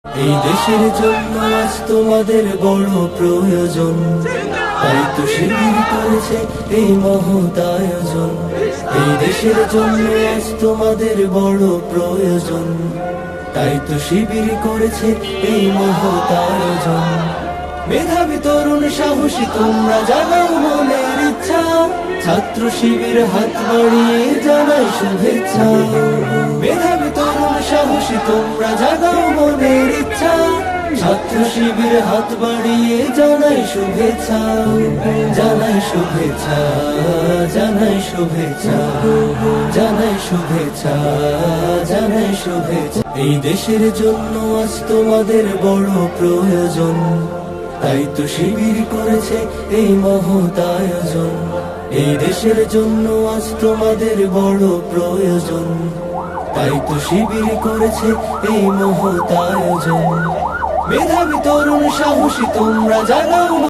এই দেশের জন্য আজ তোমাদের বড় প্রয়োজন, তাই তো শিবির করেছে এই মহৎ আয়োজন। এই দেশের জন্য আজ তোমাদের বড় প্রয়োজন, তাই তো শিবির করেছে এই মহৎ আয়োজন। মেধাবী তরুণ সাহসী তোমরা জানাও মনের ইচ্ছা, ছাত্র শিবির হাত বাড়িয়ে জানাই শুভেচ্ছা। মেধাবী তরুণ সাহসী তোমরা জানাও মনের ইচ্ছা, ছাত্র শিবির হাত বাড়িয়ে জানাই শুভেচ্ছা। জানাই শুভেচ্ছা, জানাই শুভেচ্ছা, জানাই শুভেচ্ছা, জানাই শুভেচ্ছা। এই দেশের জন্য আজ তোমাদের বড় প্রয়োজন, তাই তো শিবির করেছে এই মহৎ আয়োজন। এই দেশের জন্য আজ তোমাদের বড় প্রয়োজন, তাই তো শিবির করেছে এই মহৎ আয়োজন। মেধাবী তরুণ সাহসী তোমরা জানাও